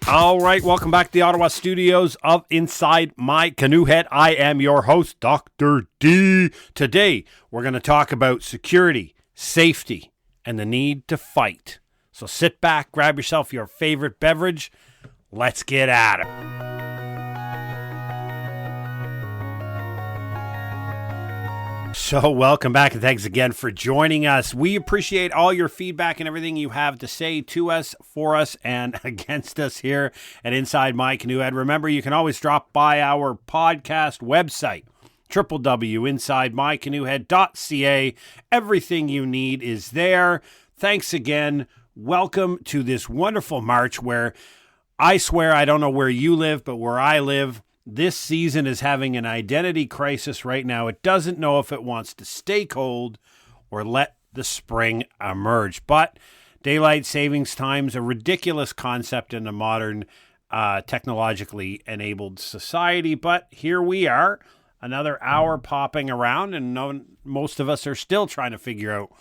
All right, welcome back to the Ottawa studios of Inside My Canoe Head. I am your host, Dr. D. Today, we're going to talk about security, safety, and the need to fight. So sit back, grab yourself your favorite beverage. Let's get at it. So welcome back and thanks again for joining us. We appreciate all your feedback and everything you have to say to us, for us, and against us here at Inside My Canoe Head. Remember, you can always drop by our podcast website, www.insidemycanoehead.ca. Everything you need is there. Thanks again. Welcome to this wonderful March where I swear I don't know where you live, but where I live, this season is having an identity crisis right now. It doesn't know if it wants to stay cold or let the spring emerge. But daylight savings time's a ridiculous concept in a modern technologically enabled society. But here we are, another hour popping around, and most of us are still trying to figure out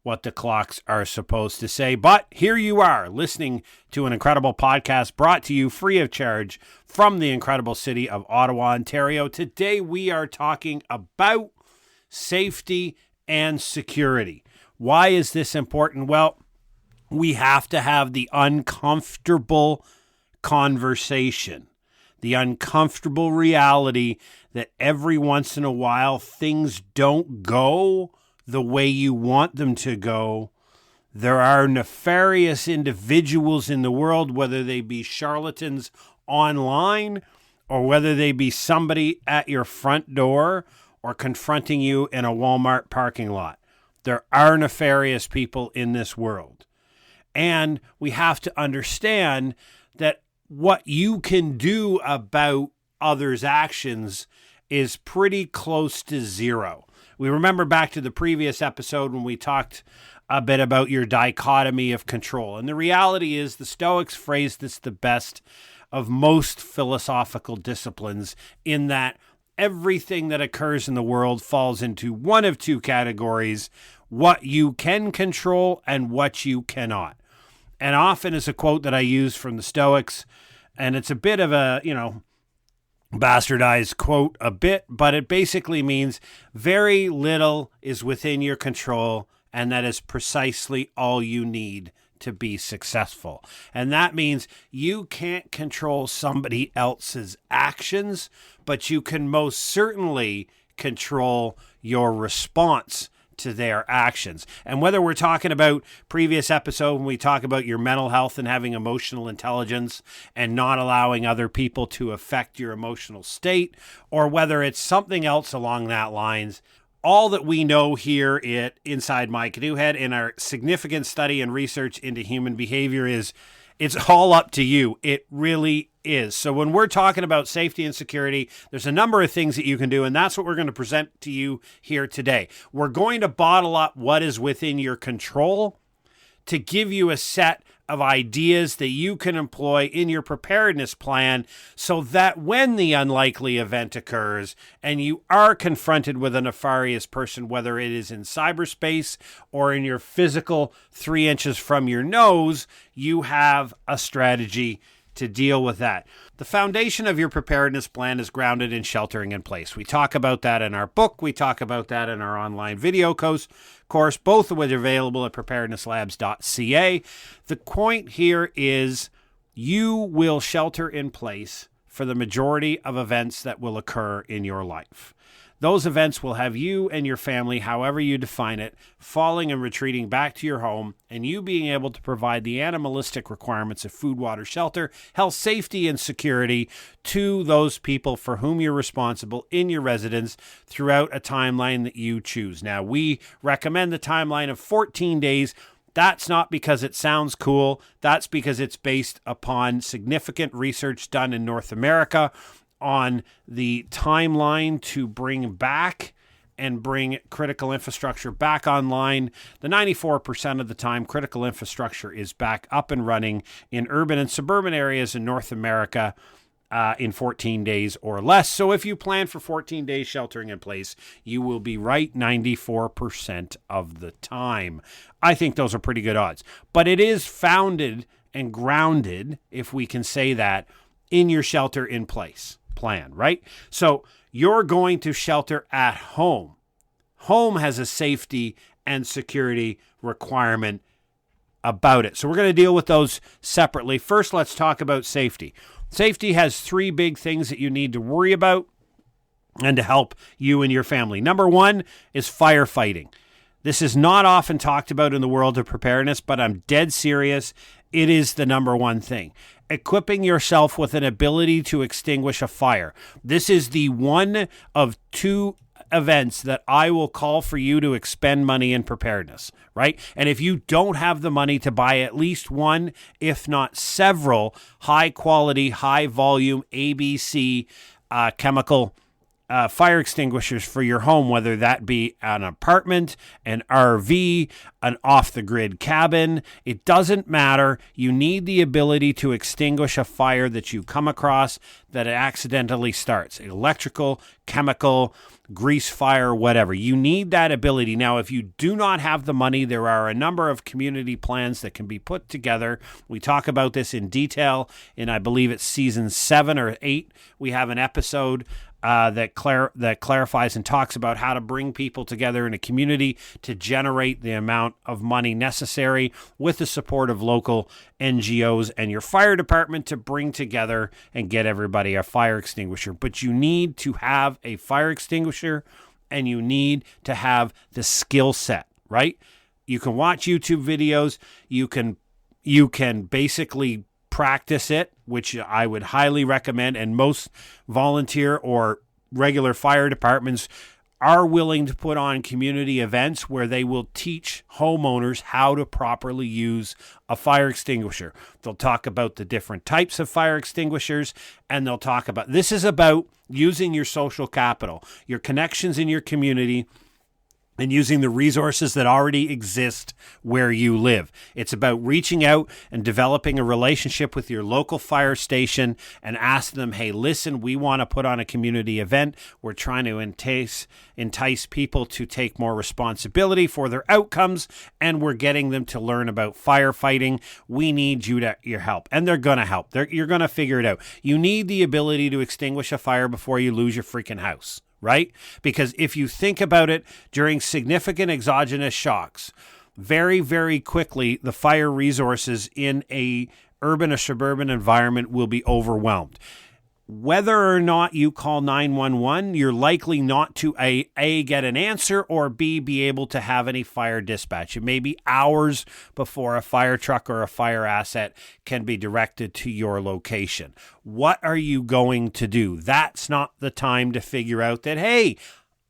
what the clocks are supposed to say. But here you are, listening to an incredible podcast brought to you free of charge from the incredible city of Ottawa, Ontario. Today we are talking about safety and security. Why is this important? Well, we have to have the uncomfortable conversation, the uncomfortable reality that every once in a while things don't go the way you want them to go. There are nefarious individuals in the world, whether they be charlatans online or whether they be somebody at your front door or confronting you in a Walmart parking lot. There are nefarious people in this world. And we have to understand that what you can do about others' actions is pretty close to zero. We remember back to the previous episode when we talked a bit about your dichotomy of control. And the reality is the Stoics phrased this the best of most philosophical disciplines, in that everything that occurs in the world falls into one of two categories: what you can control and what you cannot. And often is a quote that I use from the Stoics, and it's a bit of a, bastardized quote a bit, but it basically means very little is within your control, and that is precisely all you need to be successful. And that means you can't control somebody else's actions, but you can most certainly control your response to their actions. And whether we're talking about previous episode when we talk about your mental health and having emotional intelligence and not allowing other people to affect your emotional state, or whether it's something else along that lines, all that we know here at Inside My Canoe Head in our significant study and research into human behavior is it's all up to you. It really is. So when we're talking about safety and security, there's a number of things that you can do, and that's what we're going to present to you here today. We're going to bottle up what is within your control to give you a set of ideas that you can employ in your preparedness plan, so that when the unlikely event occurs and you are confronted with a nefarious person, whether it is in cyberspace or in your physical 3 inches from your nose, you have a strategy to deal with that. The foundation of your preparedness plan is grounded in sheltering in place. We talk about that in our book. We talk about that in our online video course, both of which are available at preparednesslabs.ca. The point here is you will shelter in place for the majority of events that will occur in your life. Those events will have you and your family, however you define it, falling and retreating back to your home, and you being able to provide the animalistic requirements of food, water, shelter, health, safety, and security to those people for whom you're responsible in your residence throughout a timeline that you choose. Now, we recommend the timeline of 14 days. That's not because it sounds cool. That's because it's based upon significant research done in North America on the timeline to bring back and bring critical infrastructure back online. The 94% of the time, critical infrastructure is back up and running in urban and suburban areas in North America in 14 days or less. So if you plan for 14 days sheltering in place, you will be right 94% of the time. I think those are pretty good odds. But it is founded and grounded, if we can say that, in your shelter in place plan, right? So you're going to shelter at home. Home has a safety and security requirement about it. So we're going to deal with those separately. First, let's talk about safety. Safety has three big things that you need to worry about and to help you and your family. Number one is firefighting. This is not often talked about in the world of preparedness, but I'm dead serious. It is the number one thing. Equipping yourself with an ability to extinguish a fire. This is the one of two events that I will call for you to expend money in preparedness, right? And if you don't have the money to buy at least one, if not several, high quality, high volume ABC chemical fire extinguishers for your home, whether that be an apartment, an RV, an off-the-grid cabin, it doesn't matter. You need the ability to extinguish a fire that you come across that it accidentally starts. Electrical, chemical, grease fire, whatever. You need that ability. Now, if you do not have the money, there are a number of community plans that can be put together. We talk about this in detail in, I believe it's season 7 or 8. We have an episode that clarifies and talks about how to bring people together in a community to generate the amount of money necessary with the support of local NGOs and your fire department to bring together and get everybody a fire extinguisher. But you need to have a fire extinguisher and you need to have the skill set, right? You can watch YouTube videos. You can basically practice it, which I would highly recommend, and most volunteer or regular fire departments are willing to put on community events where they will teach homeowners how to properly use a fire extinguisher. They'll talk about the different types of fire extinguishers, and they'll talk about, this is about using your social capital, your connections in your community, and using the resources that already exist where you live. It's about reaching out and developing a relationship with your local fire station and ask them, hey, listen, we want to put on a community event. We're trying to entice people to take more responsibility for their outcomes, and we're getting them to learn about firefighting. We need your help. And they're going to help. You're going to figure it out. You need the ability to extinguish a fire before you lose your freaking house. Right? Because if you think about it, during significant exogenous shocks, very, very quickly, the fire resources in a urban or suburban environment will be overwhelmed. Whether or not you call 911, you're likely not to A, get an answer, or B, be able to have any fire dispatch. It may be hours before a fire truck or a fire asset can be directed to your location. What are you going to do? That's not the time to figure out that, hey,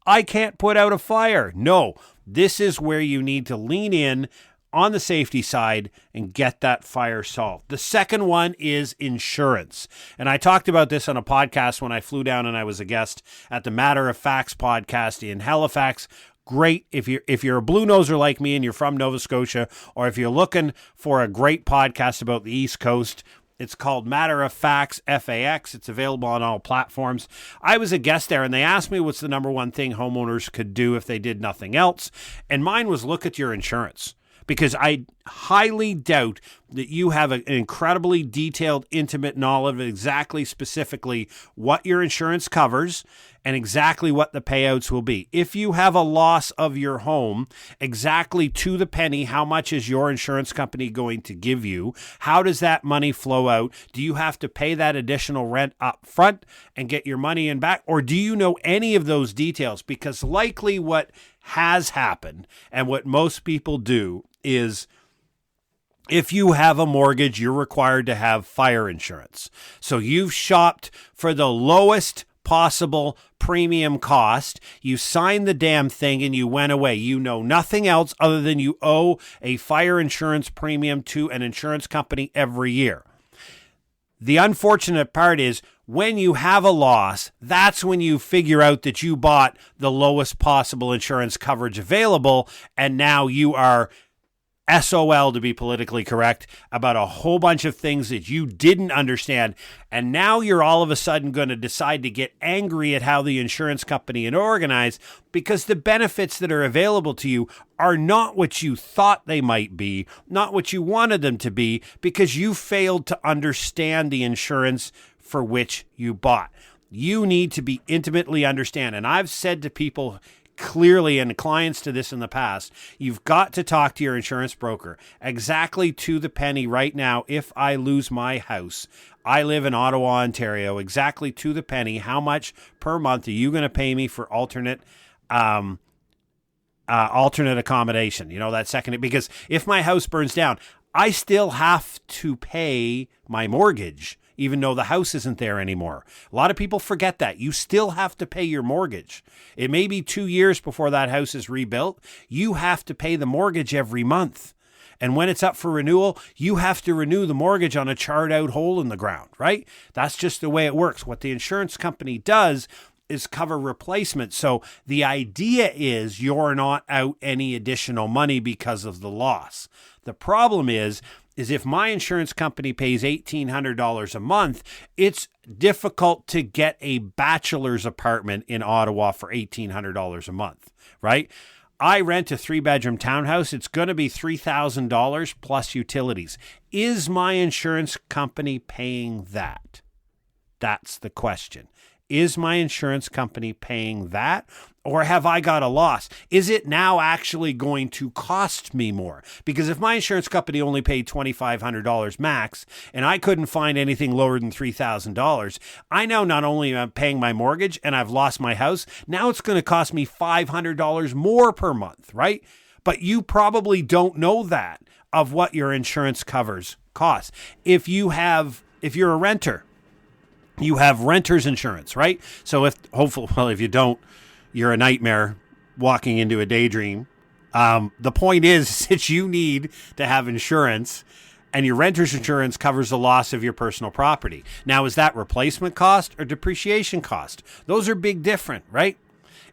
I can't put out a fire. No, this is where you need to lean in on the safety side and get that fire solved. The second one is insurance. And I talked about this on a podcast when I flew down and I was a guest at the Matter of Facts podcast in Halifax. Great if you're a blue noser like me and you're from Nova Scotia, or if you're looking for a great podcast about the East Coast, it's called Matter of Facts, FAX. It's available on all platforms. I was a guest there, and they asked me what's the number one thing homeowners could do if they did nothing else. And mine was look at your insurance. Because I highly doubt that you have an incredibly detailed, intimate knowledge of exactly, specifically what your insurance covers and exactly what the payouts will be. If you have a loss of your home, exactly to the penny, how much is your insurance company going to give you? How does that money flow out? Do you have to pay that additional rent up front and get your money in back? Or do you know any of those details? Because likely what has happened and what most people do is, if you have a mortgage, you're required to have fire insurance. So you've shopped for the lowest possible premium cost. You signed the damn thing and you went away. You know nothing else other than you owe a fire insurance premium to an insurance company every year. The unfortunate part is when you have a loss, that's when you figure out that you bought the lowest possible insurance coverage available, and now you are SOL, to be politically correct, about a whole bunch of things that you didn't understand. And now you're all of a sudden going to decide to get angry at how the insurance company is organized because the benefits that are available to you are not what you thought they might be, not what you wanted them to be, because you failed to understand the insurance for which you bought. You need to be intimately understand. And I've said to people clearly, and clients to this in the past, you've got to talk to your insurance broker exactly to the penny right now. If I lose my house, I live in Ottawa, Ontario, exactly to the penny, how much per month are you going to pay me for alternate accommodation? You know, that second, because if my house burns down, I still have to pay my mortgage, even though the house isn't there anymore. A lot of people forget that. You still have to pay your mortgage. It may be 2 years before that house is rebuilt. You have to pay the mortgage every month. And when it's up for renewal, you have to renew the mortgage on a charred out hole in the ground, right? That's just the way it works. What the insurance company does is cover replacement. So the idea is you're not out any additional money because of the loss. The problem is if my insurance company pays $1,800 a month, it's difficult to get a bachelor's apartment in Ottawa for $1,800 a month, right? I rent a 3-bedroom townhouse. It's going to be $3,000 plus utilities. Is my insurance company paying that? That's the question. Is my insurance company paying that? Or have I got a loss? Is it now actually going to cost me more? Because if my insurance company only paid $2,500 max and I couldn't find anything lower than $3,000, I now not only am paying my mortgage and I've lost my house, now it's going to cost me $500 more per month, right? But you probably don't know that of what your insurance covers costs. If you're a renter, you have renter's insurance, right? So if you don't, you're a nightmare walking into a daydream. The point is that you need to have insurance, and your renter's insurance covers the loss of your personal property. Now, is that replacement cost or depreciation cost? Those are big different, right?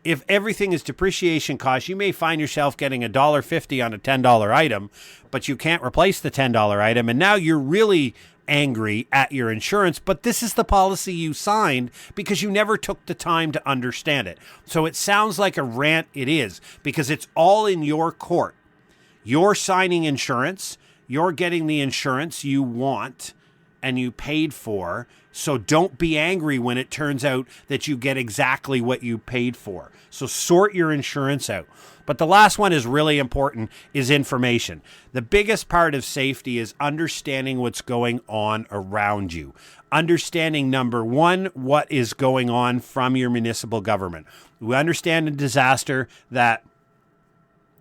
If everything is depreciation cost, you may find yourself getting $1.50 on a $10 item, but you can't replace the $10 item, and now you're really angry at your insurance, but this is the policy you signed because you never took the time to understand it. So it sounds like a rant. It is, because it's all in your court. You're signing insurance. You're getting the insurance you want and you paid for. So don't be angry when it turns out that you get exactly what you paid for. So sort your insurance out. But the last one is really important, is information. The biggest part of safety is understanding what's going on around you. Understanding, number one, what is going on from your municipal government. We understand in disaster that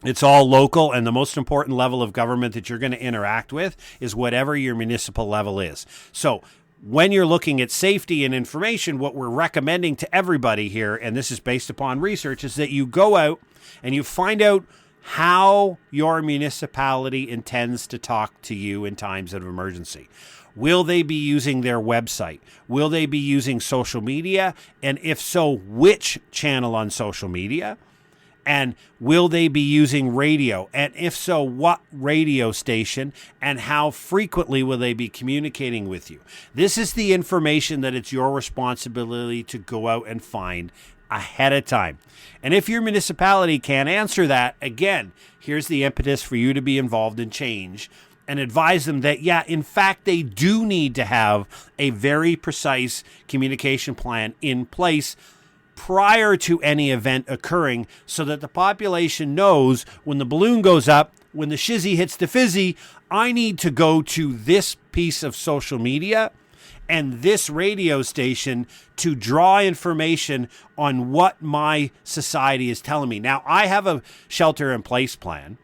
it's all local, and the most important level of government that you're going to interact with is whatever your municipal level is. So when you're looking at safety and information, what we're recommending to everybody here, and this is based upon research, is that you go out and you find out how your municipality intends to talk to you in times of emergency. Will they be using their website? Will they be using social media? And if so, which channel on social media? And will they be using radio? And if so, what radio station? And how frequently will they be communicating with you? This is the information that it's your responsibility to go out and find ahead of time. And if your municipality can't answer that, again, here's the impetus for you to be involved in change and advise them that, yeah, in fact, they do need to have a very precise communication plan in place prior to any event occurring, so that the population knows when the balloon goes up, when the shizzy hits the fizzy, I need to go to this piece of social media and this radio station to draw information on what my society is telling me. Now, I have a shelter-in-place plan.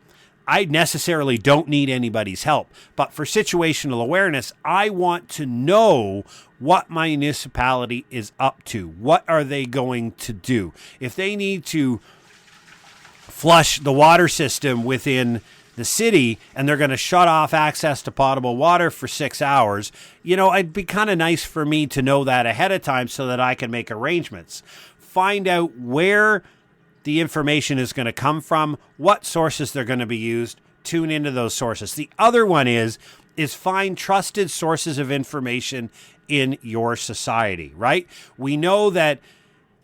I necessarily don't need anybody's help. But for situational awareness, I want to know what my municipality is up to. What are they going to do? If they need to flush the water system within the city and they're going to shut off access to potable water for 6 hours, it'd be kind of nice for me to know that ahead of time so that I can make arrangements. Find out where the information is going to come from, what sources they're going to be used. Tune into those sources. The other one is find trusted sources of information in your society, right? We know that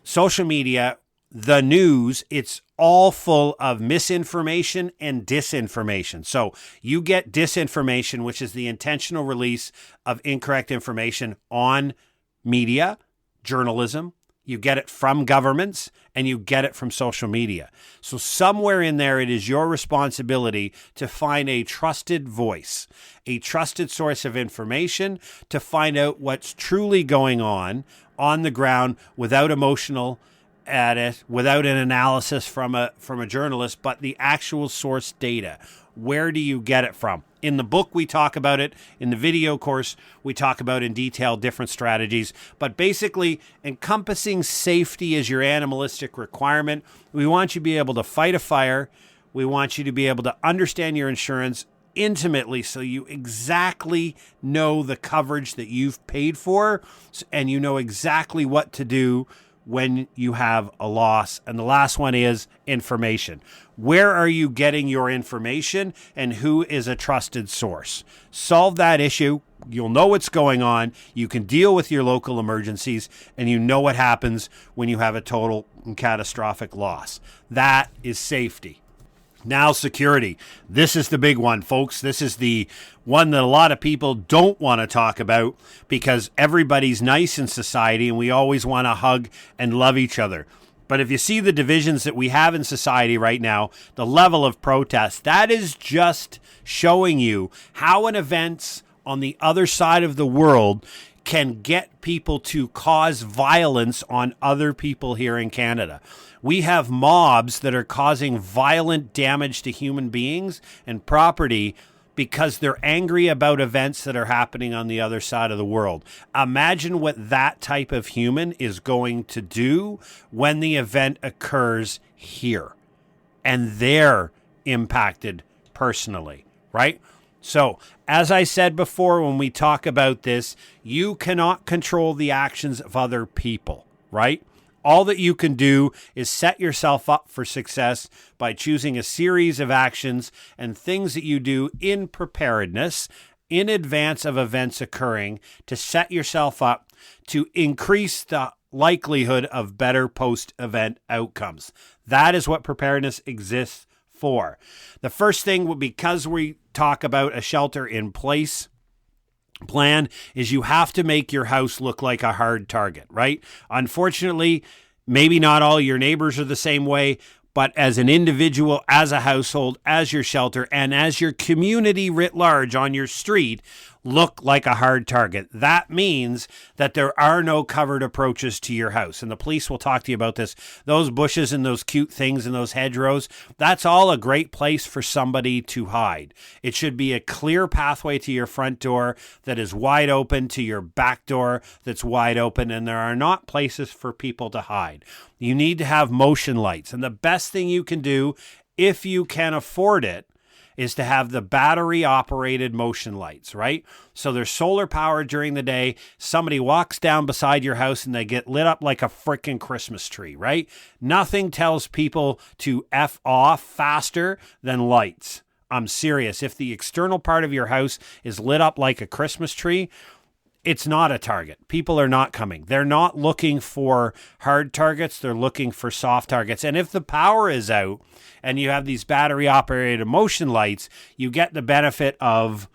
social media, the news, it's all full of misinformation and disinformation. So you get disinformation, which is the intentional release of incorrect information on media, journalism. You get it from governments and you get it from social media. So somewhere in there, it is your responsibility to find a trusted voice, a trusted source of information to find out what's truly going on the ground without emotional at it, without an analysis from a journalist, but the actual source data. Where do you get it from? In the book, we talk about it. In the video course, we talk about in detail different strategies. But basically, encompassing safety is your animalistic requirement. We want you to be able to fight a fire. We want you to be able to understand your insurance intimately so you exactly know the coverage that you've paid for and you know exactly what to do when you have a loss. And the last one is information. Where are you getting your information and who is a trusted source? Solve that issue. You'll know what's going on. You can deal with your local emergencies and you know what happens when you have a total and catastrophic loss. That is safety. Now, security. This is the big one, folks. This is the one that a lot of people don't want to talk about because everybody's nice in society and we always want to hug and love each other. But if you see the divisions that we have in society right now, the level of protest, that is just showing you how an event on the other side of the world can get people to cause violence on other people here in Canada. We have mobs that are causing violent damage to human beings and property because they're angry about events that are happening on the other side of the world. Imagine what that type of human is going to do when the event occurs here and they're impacted personally, right? So, as I said before, when we talk about this, you cannot control the actions of other people, right? All that you can do is set yourself up for success by choosing a series of actions and things that you do in preparedness in advance of events occurring to set yourself up to increase the likelihood of better post-event outcomes. That is what preparedness exists for. The first thing, because we talk about a shelter in place plan, is you have to make your house look like a hard target, right? Unfortunately, maybe not all your neighbors are the same way, but as an individual, as a household, as your shelter, and as your community writ large on your street, look like a hard target. That means that there are no covered approaches to your house. And the police will talk to you about this. Those bushes and those cute things and those hedgerows, that's all a great place for somebody to hide. It should be a clear pathway to your front door that is wide open, to your back door that's wide open, and there are not places for people to hide. You need to have motion lights. And the best thing you can do, if you can afford it, is to have the battery operated motion lights, right? So they're solar powered during the day. Somebody walks down beside your house and they get lit up like a freaking Christmas tree, right? Nothing tells people to F off faster than lights. I'm serious. If the external part of your house is lit up like a Christmas tree, it's not a target. People are not coming. They're not looking for hard targets. They're looking for soft targets. And if the power is out and you have these battery operated motion lights, you get the benefit of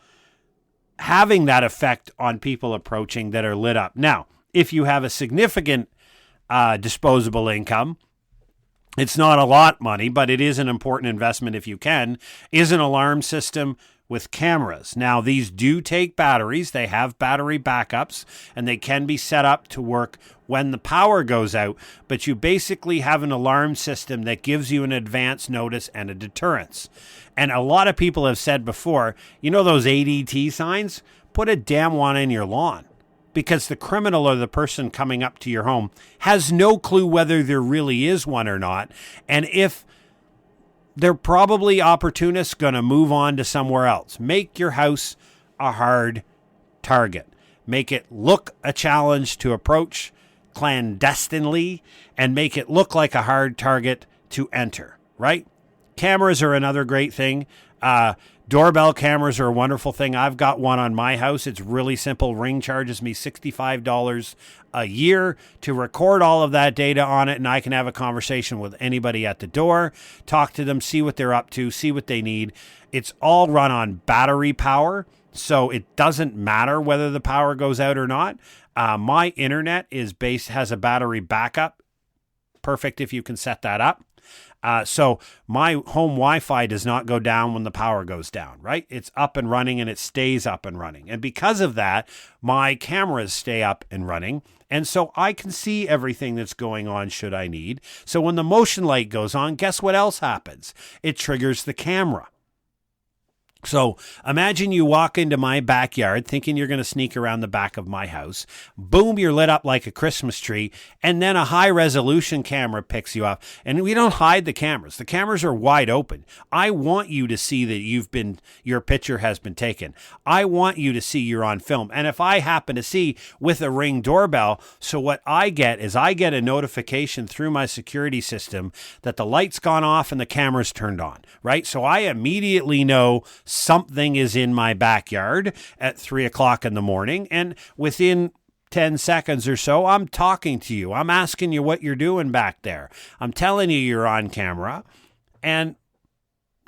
having that effect on people approaching that are lit up. Now, if you have a significant disposable income, it's not a lot money, but it is an important investment if you can, is an alarm system with cameras. Now, these do take batteries. They have battery backups, and they can be set up to work when the power goes out, but you basically have an alarm system that gives you an advance notice and a deterrence. And a lot of people have said before, you know those ADT signs? Put a damn one in your lawn, because the criminal or the person coming up to your home has no clue whether there really is one or not. And if they're probably opportunists going to move on to somewhere else. Make your house a hard target. Make it look a challenge to approach clandestinely, and make it look like a hard target to enter, right? Cameras are another great thing. Doorbell cameras are a wonderful thing. I've got one on my house. It's really simple. Ring charges me $65 a year to record all of that data on it, and I can have a conversation with anybody at the door, talk to them, see what they're up to, see what they need. It's all run on battery power, so it doesn't matter whether the power goes out or not. My internet has a battery backup. Perfect if you can set that up. So my home Wi-Fi does not go down when the power goes down, right? It's up and running and it stays up and running. And because of that, my cameras stay up and running. And so I can see everything that's going on should I need. So when the motion light goes on, guess what else happens? It triggers the camera. So imagine you walk into my backyard thinking you're going to sneak around the back of my house. Boom, you're lit up like a Christmas tree. And then a high resolution camera picks you up. And we don't hide the cameras. The cameras are wide open. I want you to see that your picture has been taken. I want you to see you're on film. And if I happen to see with a Ring doorbell, so what I get is I get a notification through my security system that the light's gone off and the camera's turned on, right? So I immediately know something is in my backyard at 3:00 in the morning. And within 10 seconds or so, I'm talking to you. I'm asking you what you're doing back there. I'm telling you you're on camera. And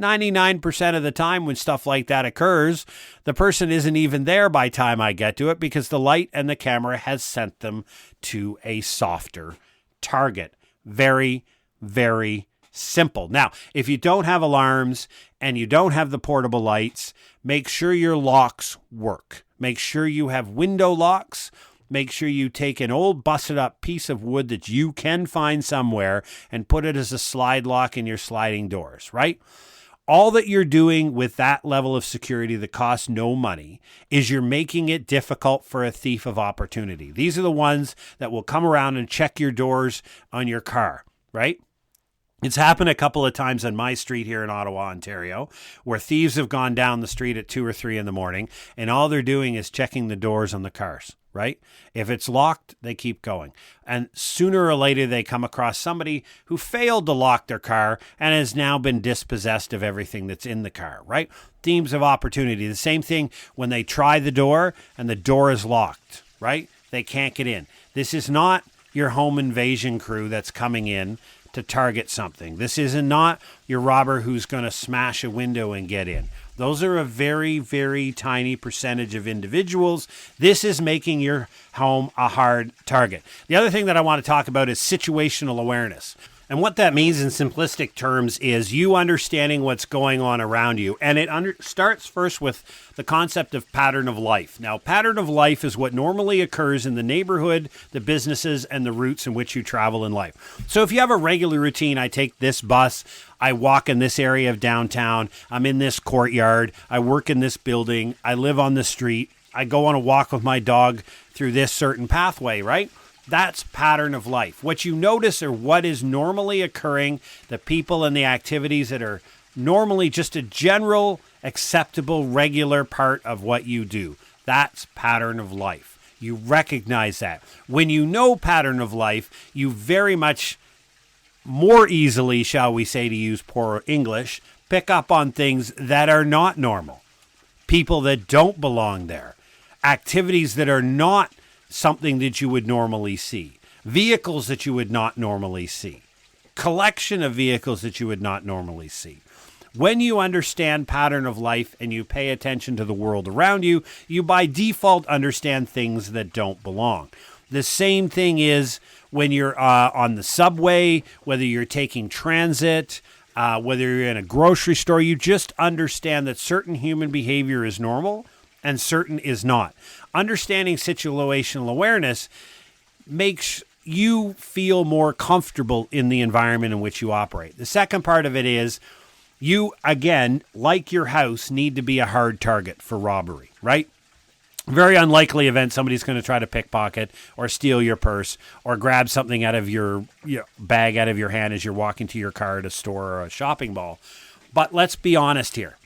99% of the time when stuff like that occurs, the person isn't even there by the time I get to it because the light and the camera has sent them to a softer target. Very, very simple. Now, if you don't have alarms and you don't have the portable lights, make sure your locks work. Make sure you have window locks. Make sure you take an old busted up piece of wood that you can find somewhere and put it as a slide lock in your sliding doors, right? All that you're doing with that level of security that costs no money is you're making it difficult for a thief of opportunity. These are the ones that will come around and check your doors on your car, right? It's happened a couple of times on my street here in Ottawa, Ontario, where thieves have gone down the street at 2 or 3 in the morning, and all they're doing is checking the doors on the cars, right? If it's locked, they keep going. And sooner or later, they come across somebody who failed to lock their car and has now been dispossessed of everything that's in the car, right? Thieves of opportunity. The same thing when they try the door and the door is locked, right? They can't get in. This is not your home invasion crew that's coming in to target something. This is not your robber who's going to smash a window and get in. Those are a very, very tiny percentage of individuals. This is making your home a hard target. The other thing that I want to talk about is situational awareness. And what that means in simplistic terms is you understanding what's going on around you. And it starts first with the concept of pattern of life. Now, pattern of life is what normally occurs in the neighborhood, the businesses, and the routes in which you travel in life. So if you have a regular routine, I take this bus, I walk in this area of downtown, I'm in this courtyard, I work in this building, I live on the street, I go on a walk with my dog through this certain pathway, right? That's pattern of life. What you notice are what is normally occurring, the people and the activities that are normally just a general, acceptable, regular part of what you do. That's pattern of life. You recognize that. When you know pattern of life, you very much more easily, shall we say, to use poor English, pick up on things that are not normal. People that don't belong there. Activities that are not something that you would normally see. Vehicles that you would not normally see. Collection of vehicles that you would not normally see. When you understand pattern of life and you pay attention to the world around you, you by default understand things that don't belong. The same thing is when you're on the subway, whether you're taking transit, whether you're in a grocery store, you just understand that certain human behavior is normal and certain is not. Understanding situational awareness makes you feel more comfortable in the environment in which you operate. The second part of it is you, again, like your house, need to be a hard target for robbery, right? Very unlikely event somebody's going to try to pickpocket or steal your purse or grab something out of your bag out of your hand as you're walking to your car at a store or a shopping mall. But let's be honest here.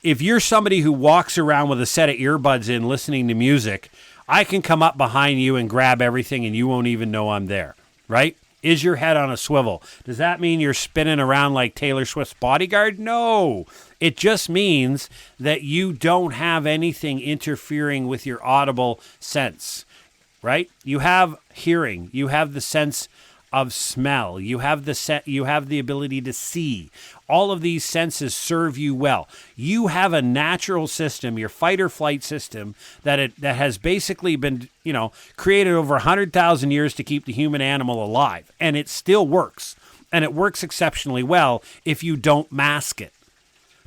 If you're somebody who walks around with a set of earbuds in listening to music, I can come up behind you and grab everything and you won't even know I'm there, right? Is your head on a swivel? Does that mean you're spinning around like Taylor Swift's Bodyguard? No. It just means that you don't have anything interfering with your audible sense, right? You have hearing. You have the sense of smell. You have the ability to see. All of these senses serve you well. You have a natural system, your fight or flight system, that has basically been, created over 100,000 years to keep the human animal alive, and it still works. And it works exceptionally well if you don't mask it.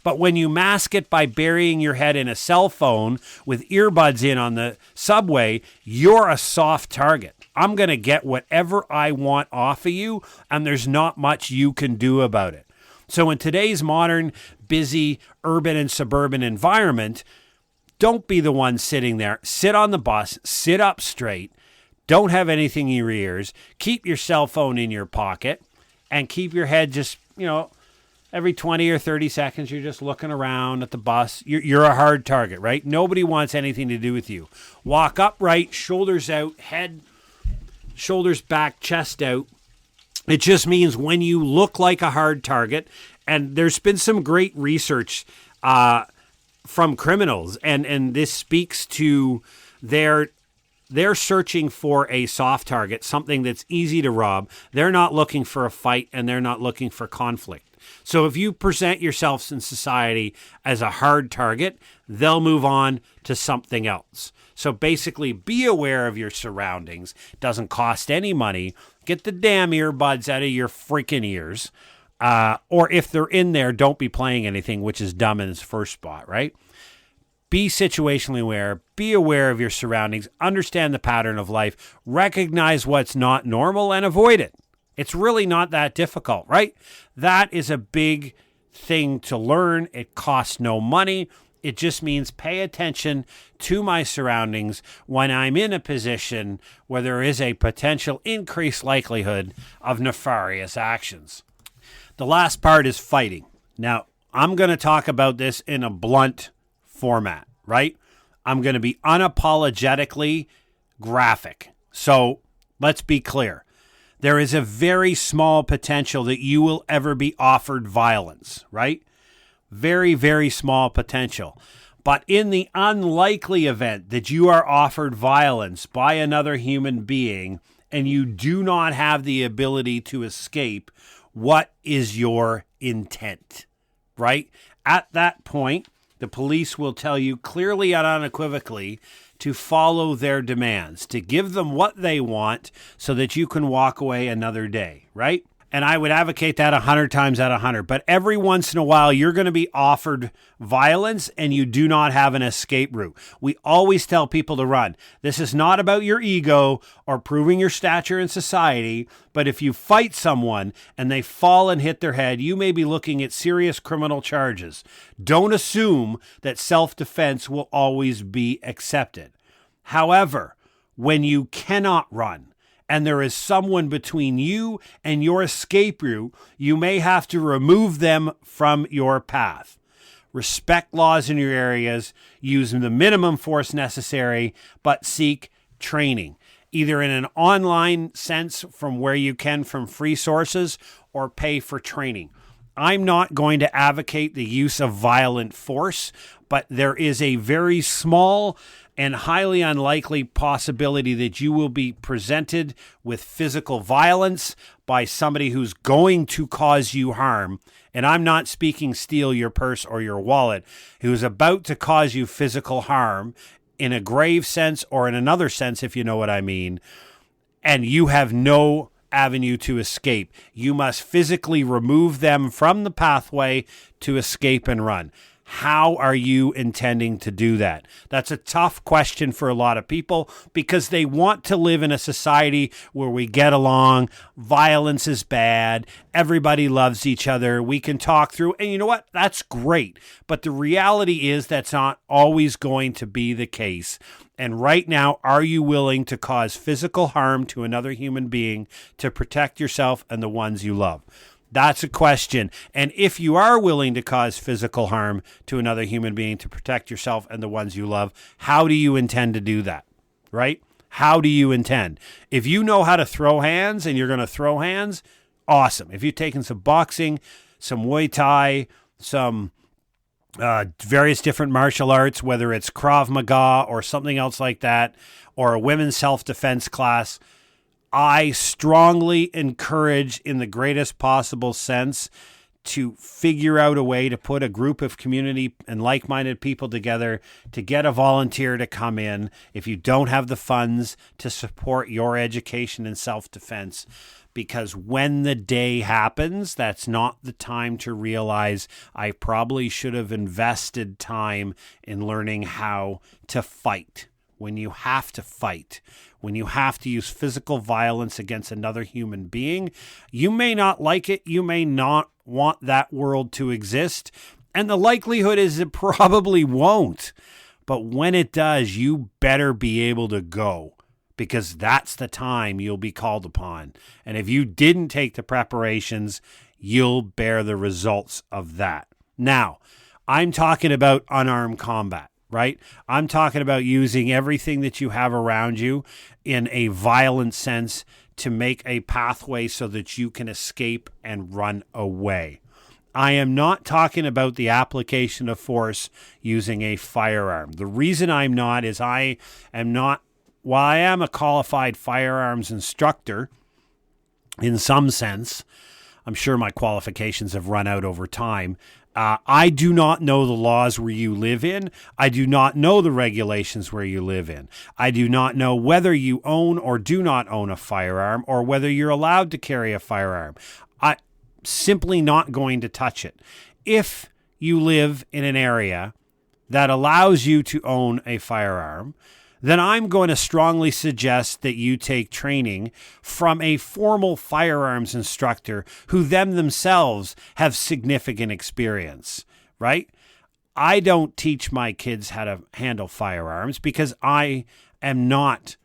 But when you mask it by burying your head in a cell phone with earbuds in on the subway, you're a soft target. I'm going to get whatever I want off of you, and there's not much you can do about it. So in today's modern, busy, urban and suburban environment, don't be the one sitting there. Sit on the bus, sit up straight, don't have anything in your ears, keep your cell phone in your pocket, and keep your head just, every 20 or 30 seconds, you're just looking around at the bus. You're a hard target, right? Nobody wants anything to do with you. Walk upright, shoulders out, head, shoulders back, chest out. It just means when you look like a hard target, and there's been some great research from criminals, and this speaks to they're searching for a soft target, something that's easy to rob. They're not looking for a fight, and they're not looking for conflict. So if you present yourselves in society as a hard target, they'll move on to something else. So basically, be aware of your surroundings. It doesn't cost any money. Get the damn earbuds out of your freaking ears. Or if they're in there, don't be playing anything, which is dumb in its first spot, right? Be situationally aware. Be aware of your surroundings. Understand the pattern of life. Recognize what's not normal and avoid it. It's really not that difficult, right? That is a big thing to learn. It costs no money. It just means pay attention to my surroundings when I'm in a position where there is a potential increased likelihood of nefarious actions. The last part is fighting. Now, I'm going to talk about this in a blunt format, right? I'm going to be unapologetically graphic. So let's be clear. There is a very small potential that you will ever be offered violence, right? Very, very small potential. But in the unlikely event that you are offered violence by another human being and you do not have the ability to escape, what is your intent, right? At that point, the police will tell you clearly and unequivocally to follow their demands, to give them what they want so that you can walk away another day, right? And I would advocate that 100 times out of 100. But every once in a while, you're going to be offered violence and you do not have an escape route. We always tell people to run. This is not about your ego or proving your stature in society. But if you fight someone and they fall and hit their head, you may be looking at serious criminal charges. Don't assume that self-defense will always be accepted. However, when you cannot run, and there is someone between you and your escape route, you may have to remove them from your path. Respect laws in your areas, use the minimum force necessary, but seek training, either in an online sense from where you can from free sources or pay for training. I'm not going to advocate the use of violent force, but there is a very small and highly unlikely possibility that you will be presented with physical violence by somebody who's going to cause you harm. And I'm not speaking steal your purse or your wallet, who's about to cause you physical harm in a grave sense or in another sense, if you know what I mean. And you have no avenue to escape. You must physically remove them from the pathway to escape and run. How are you intending to do that? That's a tough question for a lot of people because they want to live in a society where we get along, violence is bad, everybody loves each other, we can talk through, and you know what? That's great. But the reality is that's not always going to be the case. And right now, are you willing to cause physical harm to another human being to protect yourself and the ones you love? That's a question. And if you are willing to cause physical harm to another human being to protect yourself and the ones you love, how do you intend to do that? Right? How do you intend? If you know how to throw hands and you're going to throw hands, awesome. If you've taken some boxing, some Muay Thai, some various different martial arts, whether it's Krav Maga or something else like that, or a women's self-defense class, I strongly encourage, in the greatest possible sense, to figure out a way to put a group of community and like-minded people together to get a volunteer to come in if you don't have the funds to support your education in self-defense. Because when the day happens, that's not the time to realize I probably should have invested time in learning how to fight. When you have to fight, when you have to use physical violence against another human being, you may not like it. You may not want that world to exist. And the likelihood is it probably won't. But when it does, you better be able to go, because that's the time you'll be called upon. And if you didn't take the preparations, you'll bear the results of that. Now, I'm talking about unarmed combat, right? I'm talking about using everything that you have around you in a violent sense to make a pathway so that you can escape and run away. I am not talking about the application of force using a firearm. The reason I'm not is I am not, while I am a qualified firearms instructor in some sense, I'm sure my qualifications have run out over time. I do not know the laws where you live in. I do not know the regulations where you live in. I do not know whether you own or do not own a firearm, or whether you're allowed to carry a firearm. I'm simply not going to touch it. If you live in an area that allows you to own a firearm, then I'm going to strongly suggest that you take training from a formal firearms instructor who themselves have significant experience, right? I don't teach my kids how to handle firearms because I am not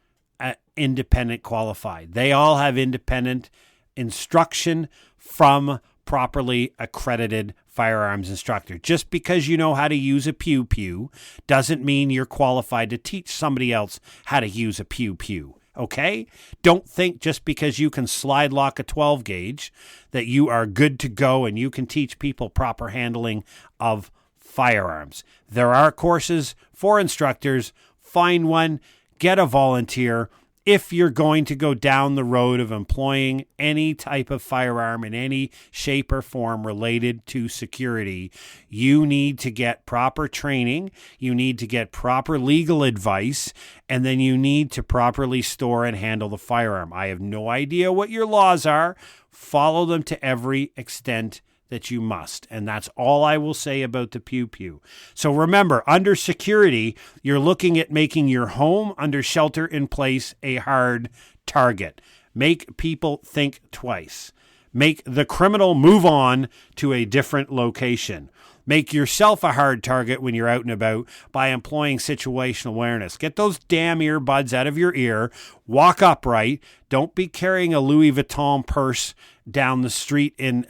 independent qualified. They all have independent instruction from properly accredited firearms instructor. Just because you know how to use a pew-pew doesn't mean you're qualified to teach somebody else how to use a pew-pew, okay? Don't think just because you can slide lock a 12 gauge that you are good to go and you can teach people proper handling of firearms. There are courses for instructors. Find one, get a volunteer. If you're going to go down the road of employing any type of firearm in any shape or form related to security, you need to get proper training, you need to get proper legal advice, and then you need to properly store and handle the firearm. I have no idea what your laws are. Follow them to every extent that you must. And that's all I will say about the pew-pew. So remember, under security, you're looking at making your home under shelter in place a hard target. Make people think twice. Make the criminal move on to a different location. Make yourself a hard target when you're out and about by employing situational awareness. Get those damn earbuds out of your ear. Walk upright. Don't be carrying a Louis Vuitton purse down the street in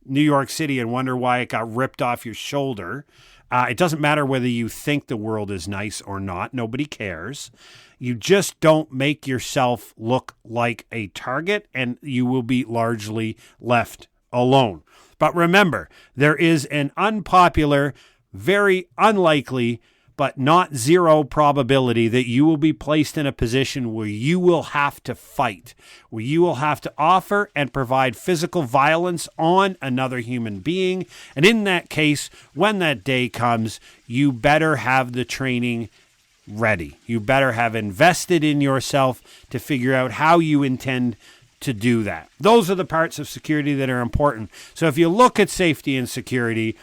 New York City and wonder why it got ripped off your shoulder. It doesn't matter whether you think the world is nice or not. Nobody cares. You just don't make yourself look like a target, and you will be largely left alone. But remember, there is an unpopular, very unlikely, but not zero probability that you will be placed in a position where you will have to fight, where you will have to offer and provide physical violence on another human being. And in that case, when that day comes, you better have the training ready. You better have invested in yourself to figure out how you intend to do that. Those are the parts of security that are important. So if you look at safety and security,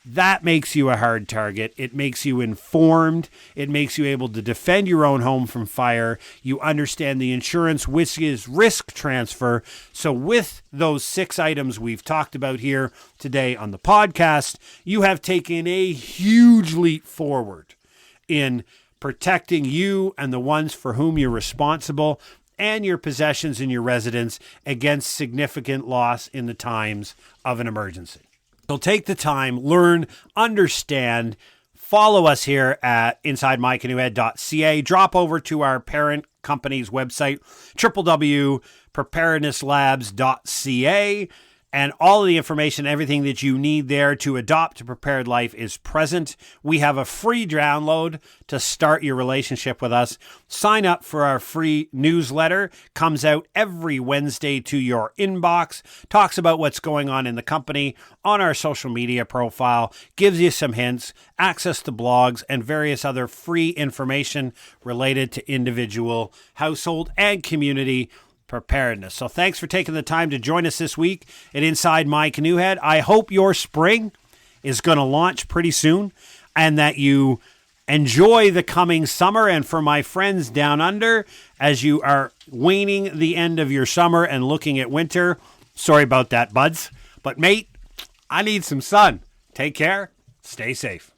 that makes you a hard target. It makes you informed. It makes you able to defend your own home from fire. You understand the insurance, which is risk transfer. So with those 6 items we've talked about here today on the podcast, you have taken a huge leap forward in protecting you and the ones for whom you're responsible and your possessions and your residence against significant loss in the times of an emergency. So take the time, learn, understand, follow us here at InsideMyCanoehead.ca. Drop over to our parent company's website, www.preparednesslabs.ca. And all of the information, everything that you need there to adopt a prepared life is present. We have a free download to start your relationship with us. Sign up for our free newsletter. Comes out every Wednesday to your inbox. Talks about what's going on in the company on our social media profile. Gives you some hints, access to blogs, and various other free information related to individual, household, and community preparedness. So thanks for taking the time to join us this week at Inside My Canoe Head. I hope your spring is going to launch pretty soon and that you enjoy the coming summer. And for my friends down under, as you are waning the end of your summer and looking at winter, sorry about that, buds. But mate, I need some sun. Take care. Stay safe.